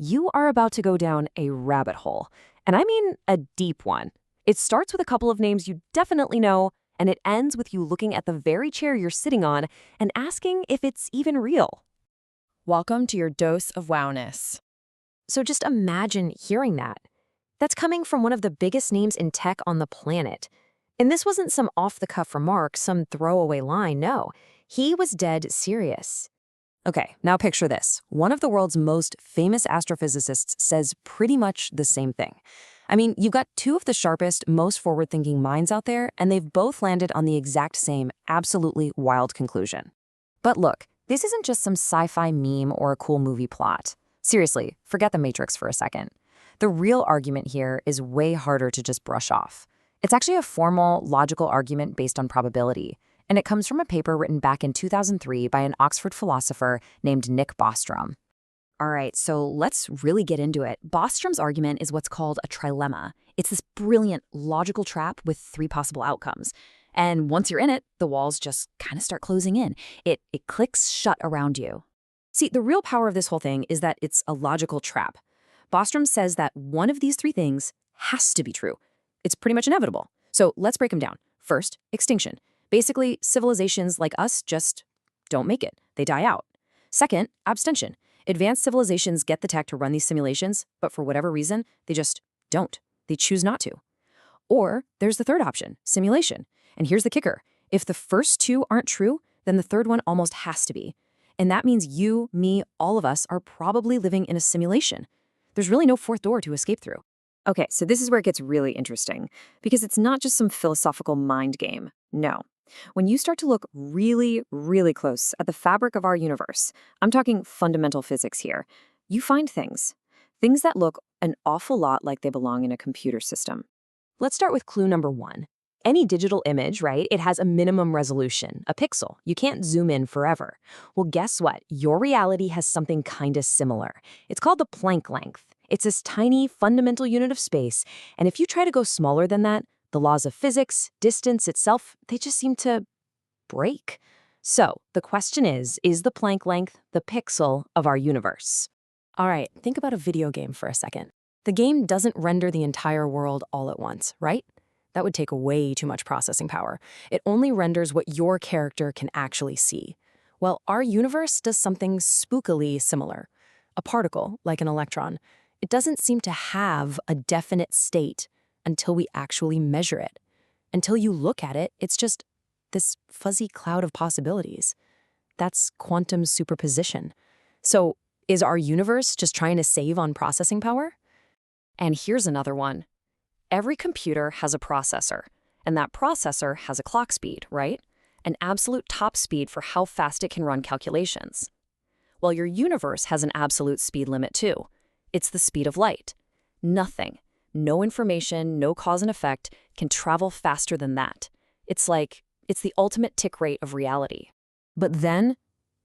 you are about to go down a rabbit hole. And I mean a deep one. It starts with a couple of names you definitely know, and it ends with you looking at the very chair you're sitting on and asking if it's even real. Welcome to your dose of wowness. So just imagine hearing that. That's coming from one of the biggest names in tech on the planet. And this wasn't some off-the-cuff remark, some throwaway line, no. He was dead serious. Okay, now picture this. One of the world's most famous astrophysicists says pretty much the same thing. I mean, you've got two of the sharpest, most forward-thinking minds out there, and they've both landed on the exact same, absolutely wild conclusion. But look, this isn't just some sci-fi meme or a cool movie plot. Seriously, forget the Matrix for a second. The real argument here is way harder to just brush off. It's actually a formal, logical argument based on probability, and it comes from a paper written back in 2003 by an Oxford philosopher named Nick Bostrom. All right, so let's really get into it. Bostrom's argument is what's called a trilemma. It's this brilliant logical trap with three possible outcomes. And once you're in it, the walls just kind of start closing in. It clicks shut around you. See, the real power of this whole thing is that it's a logical trap. Bostrom says that one of these three things has to be true. It's pretty much inevitable. So let's break them down. First, extinction. Basically, civilizations like us just don't make it. They die out. Second, abstention. Advanced civilizations get the tech to run these simulations, but for whatever reason, they just don't. They choose not to. Or there's the third option, simulation. And here's the kicker. If the first two aren't true, then the third one almost has to be. And that means you, me, all of us are probably living in a simulation. There's really no fourth door to escape through. Okay, so this is where it gets really interesting, because it's not just some philosophical mind game. No. When you start to look really, really close at the fabric of our universe, I'm talking fundamental physics here, you find things that look an awful lot like they belong in a computer system. Let's start with clue number one. Any digital image, right, it has a minimum resolution, a pixel. You can't zoom in forever. Well, guess what? Your reality has something kind of similar. It's called the Planck length. It's this tiny, fundamental unit of space, and if you try to go smaller than that, the laws of physics, distance itself, they just seem to break. So the question is the Planck length the pixel of our universe? All right, think about a video game for a second. The game doesn't render the entire world all at once, right? That would take way too much processing power. It only renders what your character can actually see. Well, our universe does something spookily similar. A particle, like an electron, it doesn't seem to have a definite state until we actually measure it. Until you look at it, it's just this fuzzy cloud of possibilities. That's quantum superposition. So is our universe just trying to save on processing power? And here's another one. Every computer has a processor, and that processor has a clock speed, right? An absolute top speed for how fast it can run calculations. Well, your universe has an absolute speed limit too. It's the speed of light. Nothing, no information, no cause and effect can travel faster than that. It's the ultimate tick rate of reality. But then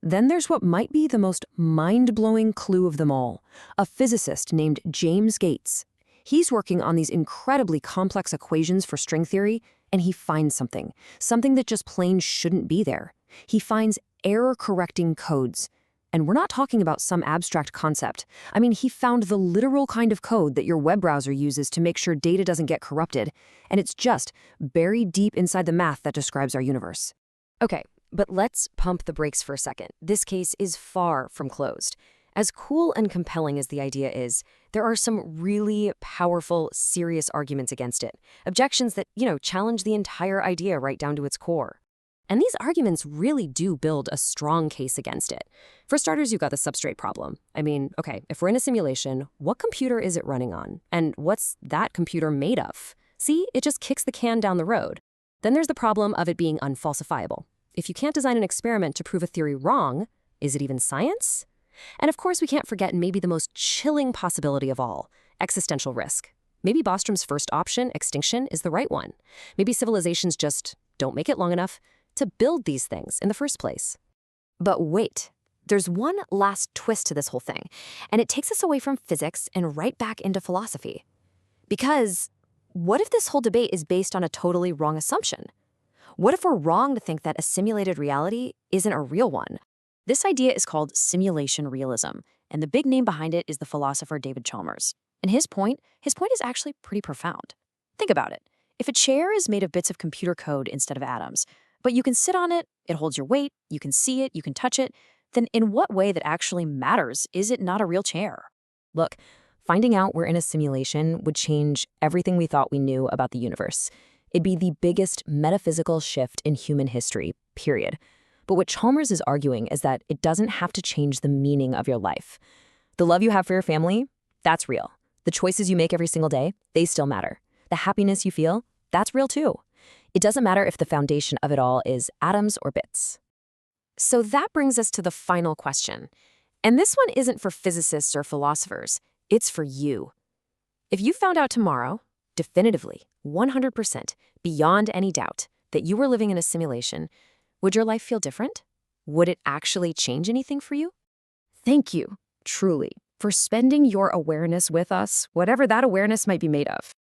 there's what might be the most mind-blowing clue of them all. A physicist named James Gates. He's working on these incredibly complex equations for string theory, and he finds something that just plain shouldn't be there. He finds error-correcting codes. And we're not talking about some abstract concept. I mean, he found the literal kind of code that your web browser uses to make sure data doesn't get corrupted, and it's just buried deep inside the math that describes our universe. Okay, but let's pump the brakes for a second. This case is far from closed. As cool and compelling as the idea is, there are some really powerful, serious arguments against it. Objections that, challenge the entire idea right down to its core. And these arguments really do build a strong case against it. For starters, you've got the substrate problem. I mean, okay, if we're in a simulation, what computer is it running on? And what's that computer made of? See, it just kicks the can down the road. Then there's the problem of it being unfalsifiable. If you can't design an experiment to prove a theory wrong, is it even science? And of course, we can't forget maybe the most chilling possibility of all, existential risk. Maybe Bostrom's first option, extinction, is the right one. Maybe civilizations just don't make it long enough to build these things in the first place. But wait, there's one last twist to this whole thing, and it takes us away from physics and right back into philosophy. Because what if this whole debate is based on a totally wrong assumption? What if we're wrong to think that a simulated reality isn't a real one? This idea is called simulation realism, And the big name behind it is the philosopher David Chalmers. And his point is actually pretty profound. Think about it. If a chair is made of bits of computer code instead of atoms, but you can sit on it, it holds your weight, you can see it, you can touch it, then in what way that actually matters is it not a real chair? Look, finding out we're in a simulation would change everything we thought we knew about the universe. It'd be the biggest metaphysical shift in human history, period. But what Chalmers is arguing is that it doesn't have to change the meaning of your life. The love you have for your family, that's real. The choices you make every single day, they still matter. The happiness you feel, that's real too. It doesn't matter if the foundation of it all is atoms or bits. So that brings us to the final question. And this one isn't for physicists or philosophers. It's for you. If you found out tomorrow, definitively, 100%, beyond any doubt, that you were living in a simulation, would your life feel different? Would it actually change anything for you? Thank you, truly, for spending your awareness with us, whatever that awareness might be made of.